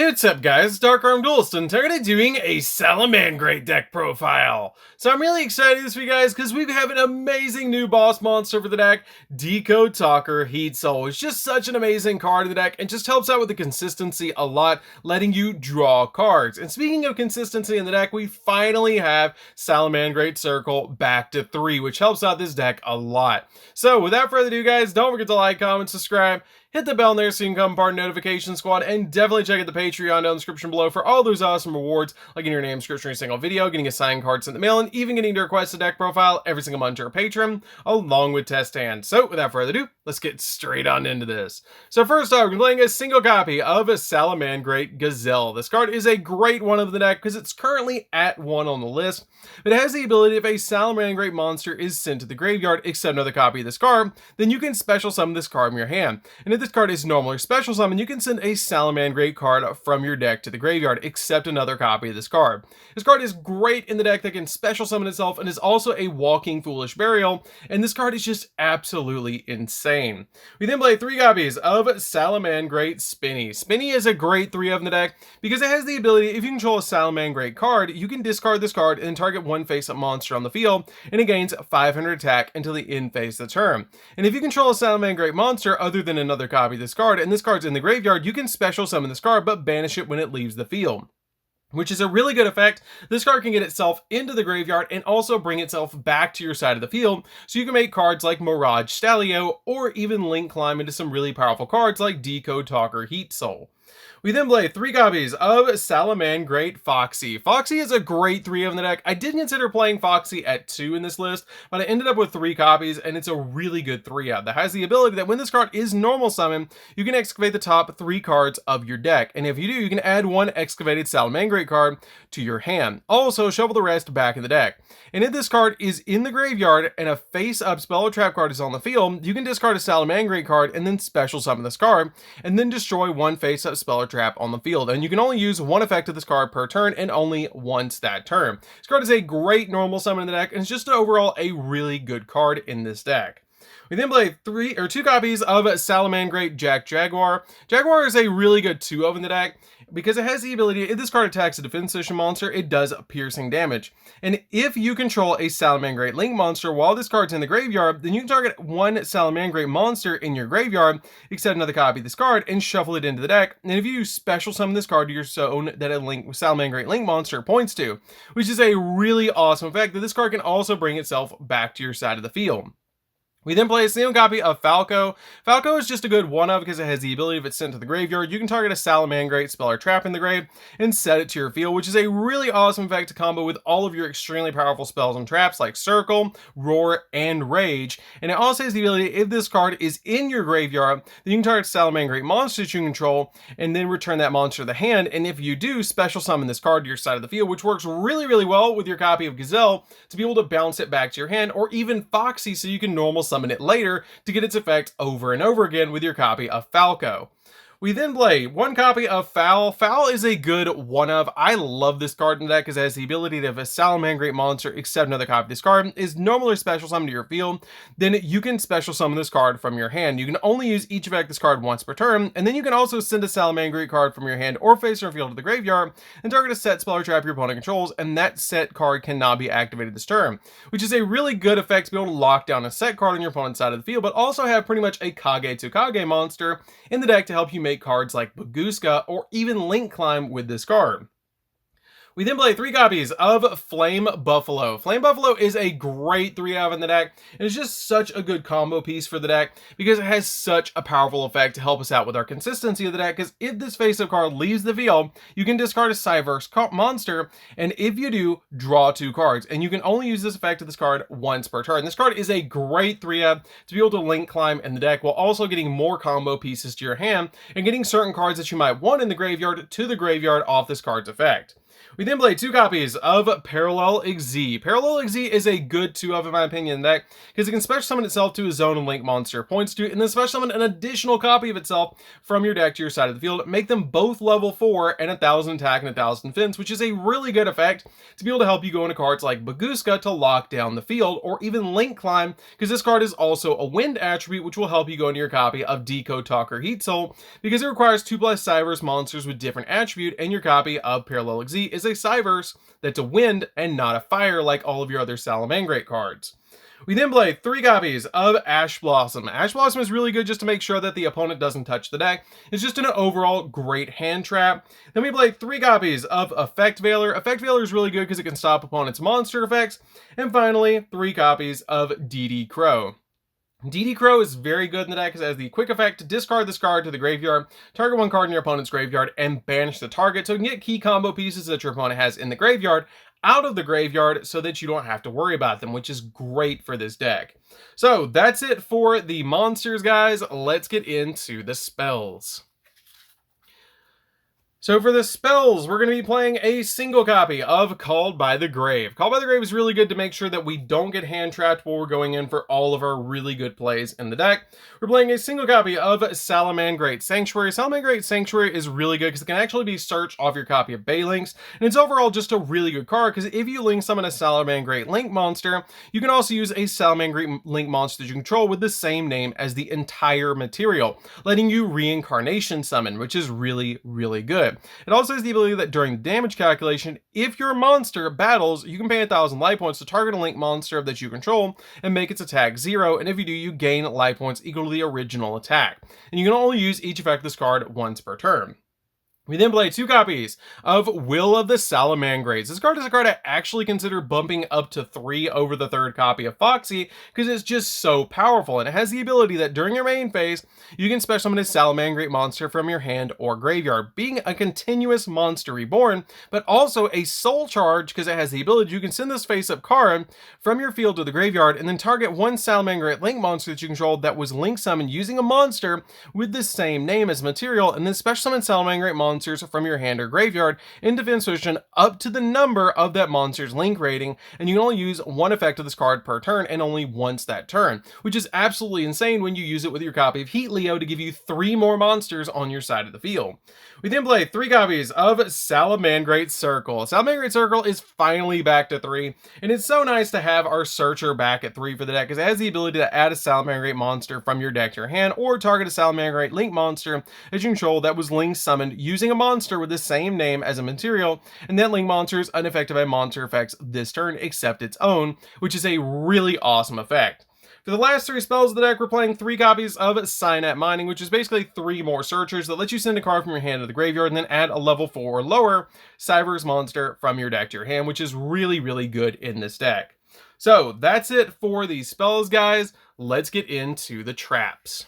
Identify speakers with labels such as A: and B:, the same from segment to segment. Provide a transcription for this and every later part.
A: Hey, what's up guys, DarkArmedDuelist, and today doing a Salamangreat deck profile. So I'm really excited this week guys, because we have an amazing new boss monster for the deck, Decode Talker Heat Soul. It's just such an amazing card in the deck, and just helps out with the consistency a lot, letting you draw cards. And speaking of consistency in the deck, we finally have Salamangreat Circle back to 3, which helps out this deck a lot. So without further ado guys, don't forget to like, comment, subscribe, hit the bell in there so you can become part of the notification squad, and definitely check out the Patreon down in the description below for all those awesome rewards, like getting your name description in every single video, getting a signed card sent in the mail, and even getting to request a deck profile every single month to our Patreon, along with test hands. So without further ado, let's get straight on into this. So first off, we're playing a single copy of a Salamangreat Gazelle. This card is a great one of the deck because it's currently at 1 on the list, but it has the ability if a Salamangreat monster is sent to the graveyard except another copy of this card, then you can special summon this card from your hand. And if this card is normal or special summon, you can send a Salamangreat card from your deck to the graveyard except another copy of this card. This card is great in the deck that can special summon itself and is also a walking Foolish Burial, and this card is just absolutely insane. We then play 3 copies of Salamangreat Spinny. Spinny is a great 3 of in the deck because it has the ability, if you control a Salamangreat card, you can discard this card and target one face-up monster on the field, and it gains 500 attack until the end phase of the turn. And if you control a Salamangreat monster other than another copy of this card, and this card's in the graveyard, you can special summon this card but banish it when it leaves the field, which is a really good effect. This card can get itself into the graveyard and also bring itself back to your side of the field, so you can make cards like Mirage Stallion or even link climb into some really powerful cards like Decode Talker Heat Soul. We then play 3 copies of Salamangreat Foxy. Foxy is a great 3 of the deck. I did consider playing Foxy at 2 in this list, but I ended up with 3 copies, and it's a really good 3 of that has the ability that when this card is normal summon, you can excavate the top 3 cards of your deck. And if you do, you can add 1 excavated Salamangreat card to your hand. Also, shuffle the rest back in the deck. And if this card is in the graveyard and a face-up spell or trap card is on the field, you can discard a Salamangreat card and then special summon this card, and then destroy 1 face-up spell or trap on the field. And you can only use 1 effect of this card per turn and only once that turn. This card is a great normal summon in the deck, and it's just overall a really good card in this deck. We then play 2 copies of Salamangreat Jaguar. Jaguar is a really good 2 of in the deck because it has the ability, if this card attacks a defense position monster, it does piercing damage. And if you control a Salamangreat Link monster while this card's in the graveyard, then you can target 1 Salamangreat monster in your graveyard, except another copy of this card, and shuffle it into the deck. And if you special summon this card to your zone that a Salamangreat Link monster points to, which is a really awesome effect that this card can also bring itself back to your side of the field. We then play a single copy of Falco. Falco is just a good 1 of because it has the ability, if it's sent to the graveyard, you can target a Salamangreat spell or trap in the grave and set it to your field, which is a really awesome effect to combo with all of your extremely powerful spells and traps like Circle, Roar, and Rage. And it also has the ability, if this card is in your graveyard, then you can target Salamangreat monsters you control and then return that monster to the hand. And if you do, special summon this card to your side of the field, which works really, really well with your copy of Gazelle to be able to bounce it back to your hand, or even Foxy so you can normal summon it later to get its effect over and over again with your copy of Falco. We then play 1 copy of Foul. Foul is a good 1 of. I love this card in the deck because it has the ability that if a Salamangreat monster, except another copy of this card, is normally special summoned to your field, then you can special summon this card from your hand. You can only use each effect this card once per turn, and then you can also send a Salamangreat card from your hand or face or field to the graveyard and target a set spell or trap your opponent controls, and that set card cannot be activated this turn, which is a really good effect to be able to lock down a set card on your opponent's side of the field, but also have pretty much a Kage to Kage monster in the deck to help you make cards like Baguska or even Link Climb with this card. We then play 3 copies of Flame Buffalo. Flame Buffalo is a great 3 of in the deck, and it's just such a good combo piece for the deck because it has such a powerful effect to help us out with our consistency of the deck, because if this face-up card leaves the field, you can discard a Cyverse monster, and if you do, draw 2 cards, and you can only use this effect of this card once per turn. This card is a great 3 of to be able to Link Climb in the deck while also getting more combo pieces to your hand and getting certain cards that you might want in the graveyard to the graveyard off this card's effect. We then play 2 copies of Parallel Izzy. Parallel Izzy is a good 2-of in my opinion deck, because it can special summon itself to a zone and link monster it points to, and then special summon an additional copy of itself from your deck to your side of the field, make them both level 4 and 1000 attack and 1000 defense, which is a really good effect to be able to help you go into cards like Baguska to lock down the field, or even Link Climb, because this card is also a wind attribute, which will help you go into your copy of Decode Talker Heat Soul, because it requires 2+ Cyberse monsters with different attribute, and your copy of Parallel Izzy is a Cyberse that's a wind and not a fire like all of your other Salamangreat cards. We then play 3 copies of Ash Blossom. Ash Blossom is really good just to make sure that the opponent doesn't touch the deck. It's just an overall great hand trap. Then we play 3 copies of Effect Veiler. Effect Veiler is really good because it can stop opponent's monster effects. And finally, 3 copies of DD Crow. DD Crow is very good in the deck because it has the quick effect to discard this card to the graveyard, target 1 card in your opponent's graveyard, and banish the target, so you can get key combo pieces that your opponent has in the graveyard out of the graveyard so that you don't have to worry about them, which is great for this deck. So that's it for the monsters, guys. Let's get into the spells. So for the spells, we're going to be playing a single copy of Called by the Grave. Called by the Grave is really good to make sure that we don't get hand trapped while we're going in for all of our really good plays in the deck. We're playing a single copy of Salamangreat Sanctuary. Salamangreat Sanctuary is really good because it can actually be searched off your copy of Balinks, and it's overall just a really good card because if you link summon a Salamangreat Link monster, you can also use a Salamangreat Link monster that you control with the same name as the entire material, letting you reincarnation summon, which is really, really good. It also has the ability that during the damage calculation, if your monster battles, you can pay 1000 life points to target a link monster that you control and make its attack 0, and if you do, you gain life points equal to the original attack. And you can only use each effect of this card once per turn. We then play 2 copies of Will of the Salamangreats. This card is a card I actually consider bumping up to 3 over the 3rd copy of Foxy because it's just so powerful, and it has the ability that during your main phase, you can special summon a Salamangreat monster from your hand or graveyard, being a continuous monster reborn, but also a soul charge because it has the ability you can send this face-up card from your field to the graveyard and then target 1 Salamangreat Link monster that you control that was link summoned using a monster with the same name as material, and then special summon Salamangreat monsters from your hand or graveyard in defense position up to the number of that monster's link rating, and you can only use 1 effect of this card per turn and only once that turn, which is absolutely insane when you use it with your copy of Heat Leo to give you 3 more monsters on your side of the field. We then play 3 copies of Salamangreat Circle. Salamangreat Circle is finally back to 3, and it's so nice to have our Searcher back at 3 for the deck because it has the ability to add a Salamangreat monster from your deck to your hand or target a Salamangreat Link monster that you control that was link summoned using a monster with the same name as a material, and that link monster is unaffected by monster effects this turn except its own, which is a really awesome effect. For the last 3 spells of the deck, we're playing 3 copies of Synapse Mining, which is basically 3 more searchers that let you send a card from your hand to the graveyard and then add a level 4 or lower Cyberse monster from your deck to your hand, which is really, really good in this deck. So that's it for these spells, guys. Let's get into the traps.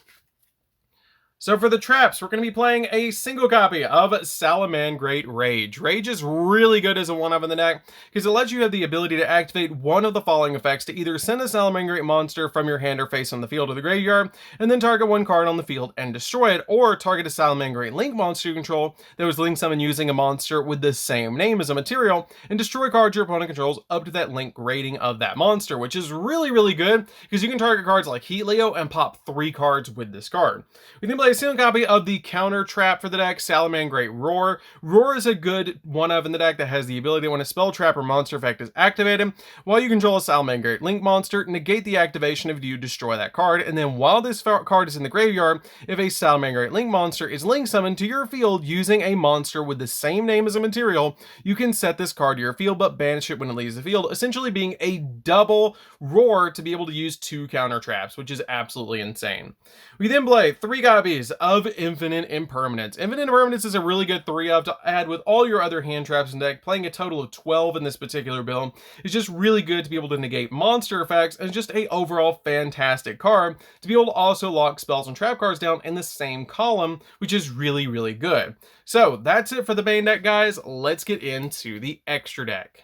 A: So for the traps, we're going to be playing a single copy of Salamangreat Rage. Rage is really good as a 1-of in the deck because it lets you have the ability to activate one of the following effects to either send a Salamangreat monster from your hand or face on the field or the graveyard, and then target 1 card on the field and destroy it, or target a Salamangreat Link monster you control that was link summoned using a monster with the same name as a material, and destroy cards your opponent controls up to that link rating of that monster, which is really, really good because you can target cards like Heat Leo and pop 3 cards with this card. We then play a single copy of the counter trap for the deck, Salamangreat Roar. Roar is a good 1-of in the deck that has the ability when a spell, trap, or monster effect is activated, while you control a Salamangreat Link monster, negate the activation if you destroy that card, and then while this card is in the graveyard, if a Salamangreat Link monster is link summoned to your field using a monster with the same name as a material, you can set this card to your field but banish it when it leaves the field, essentially being a double Roar to be able to use 2 counter traps, which is absolutely insane. We then play 3 copies of Infinite Impermanence. Infinite Impermanence is a really good 3-of to add with all your other hand traps in deck. Playing a total of 12 in this particular build is just really good to be able to negate monster effects, and just a overall fantastic card to be able to also lock spells and trap cards down in the same column, which is really, really good. So that's it for the main deck, guys. Let's get into the extra deck.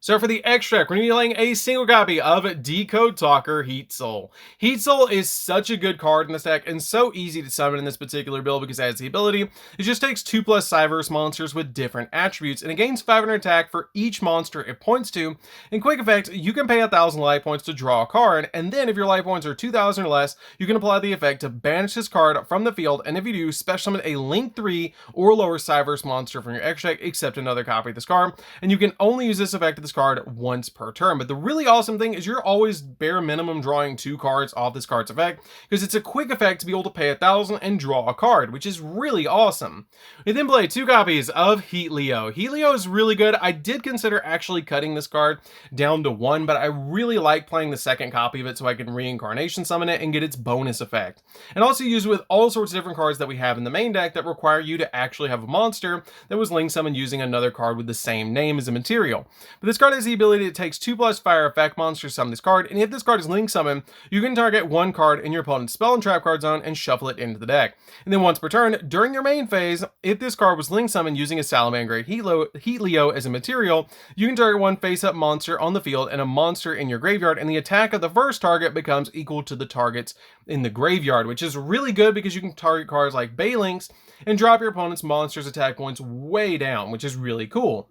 A: So for the extract, we're going to be playing a single copy of Decode Talker Heat Soul. Heat Soul is such a good card in this deck and so easy to summon in this particular build because it has the ability. It just takes 2+ Cyverse monsters with different attributes and it gains 500 attack for each monster it points to. In quick effect, you can pay 1,000 life points to draw a card, and then if your life points are 2,000 or less, you can apply the effect to banish this card from the field, and if you do, special summon a Link 3 or lower Cyverse monster from your extract except another copy of this card, and you can only use this effect of this card once per turn. But the really awesome thing is you're always bare minimum drawing 2 cards off this card's effect because it's a quick effect to be able to pay 1,000 and draw a card, which is really awesome. We then play 2 copies of Heatleo. Heatleo is really good. I did consider actually cutting this card down to 1, but I really like playing the second copy of it so I can reincarnation summon it and get its bonus effect. And also use it with all sorts of different cards that we have in the main deck that require you to actually have a monster that was link summoned using another card with the same name as a material. But this card has the ability it takes 2+ fire effect monsters to summon this card, and if this card is link summoned, you can target 1 card in your opponent's spell and trap card zone and shuffle it into the deck. And then once per turn, during your main phase, if this card was link summoned using a Salamangreat Heatleo as a material, you can target 1 face-up monster on the field and a monster in your graveyard, and the attack of the first target becomes equal to the targets in the graveyard, which is really good because you can target cards like Balinks and drop your opponent's monster's attack points way down, which is really cool.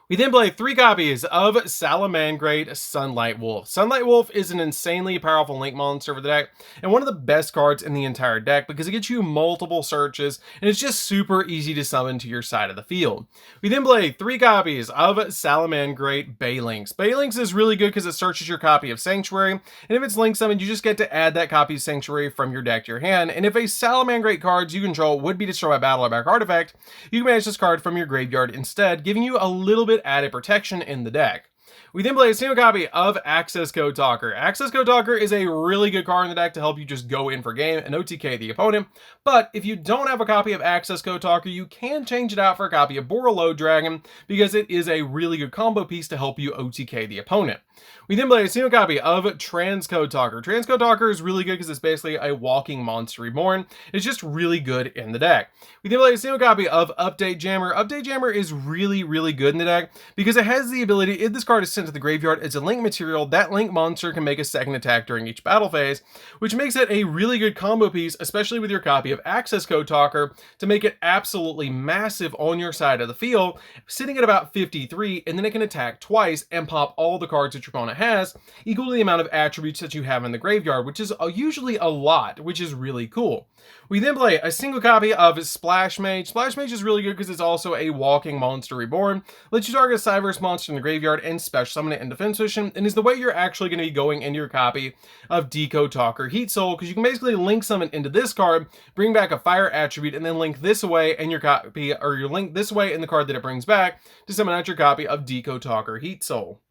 A: We then play 3 copies of Salamangreat Sunlight Wolf. Sunlight Wolf is an insanely powerful link monster for the deck and one of the best cards in the entire deck because it gets you multiple searches and it's just super easy to summon to your side of the field. We then play 3 copies of Salamangreat Balinks. Balinks is really good because it searches your copy of Sanctuary, and if it's link summoned, you just get to add that copy of Sanctuary from your deck to your hand, and if a Salamangreat card you control would be destroyed by battle or by card effect, you can banish this card from your graveyard instead, giving you a little bit added protection in the deck. We then play a single copy of Access Code Talker. Access Code Talker is a really good card in the deck to help you just go in for game and OTK the opponent, but if you don't have a copy of Access Code Talker, you can change it out for a copy of Borreload Dragon because it is a really good combo piece to help you OTK the opponent. We then play a single copy of Transcode Talker. Transcode Talker is really good because it's basically a walking monster reborn. It's just really good in the deck. We then play a single copy of Update Jammer. Update Jammer is really good in the deck because it has the ability, if this card is sent to the graveyard as a link material, that link monster can make a second attack during each battle phase, which makes it a really good combo piece, especially with your copy of Access Code Talker, to make it absolutely massive on your side of the field, sitting at about 53, and then it can attack twice and pop all the cards that your opponent has, equal to the amount of attributes that you have in the graveyard, which is usually a lot, which is really cool. We then play a single copy of Splash Mage. Splash Mage is really good because it's also a walking monster reborn, lets you target a Cyverse monster in the graveyard and special summon it in defense position, and is the way you're actually going to be going into your copy of Decode Talker Heat Soul, because you can basically link summon into this card, bring back a fire attribute, and then link this away and your copy, or your link this way in the card that it brings back to summon out your copy of Decode Talker Heat Soul.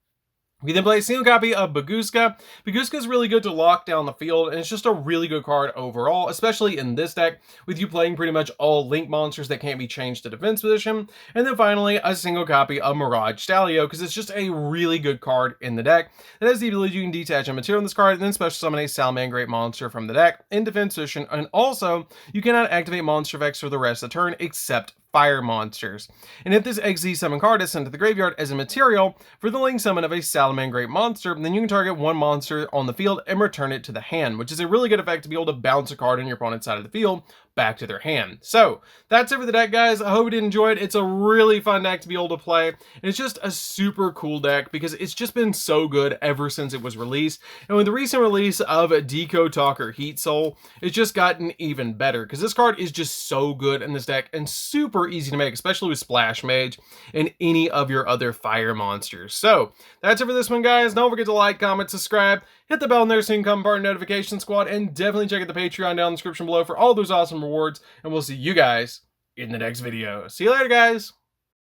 A: We then play a single copy of Baguska. Baguska is really good to lock down the field, and it's just a really good card overall, especially in this deck, with you playing pretty much all link monsters that can't be changed to defense position. And then finally, a single copy of Mirage Stallion, because it's just a really good card in the deck that has the ability you can detach a material in this card, and then special summon a Salamangreat monster from the deck in defense position, and also, you cannot activate monster effects for the rest of the turn except fire monsters. And if this XZ summon card is sent to the graveyard as a material for the link summon of a Salamangreat monster, then you can target 1 monster on the field and return it to the hand, which is a really good effect to be able to bounce a card on your opponent's side of the field back to their hand. So that's it for the deck, guys. I hope you did enjoy it. It's a really fun deck to be able to play, and it's just a super cool deck because it's just been so good ever since it was released. And with the recent release of Decode Talker Heat Soul, it's just gotten even better because this card is just so good in this deck and super easy to make, especially with Splash Mage and any of your other fire monsters. So that's it for this one, guys. Don't forget to like, comment, subscribe, hit the bell in there so you can become part of the notification squad, and definitely check out the Patreon down in the description below for all those awesome rewards, and we'll see you guys in the next video. See you later, guys.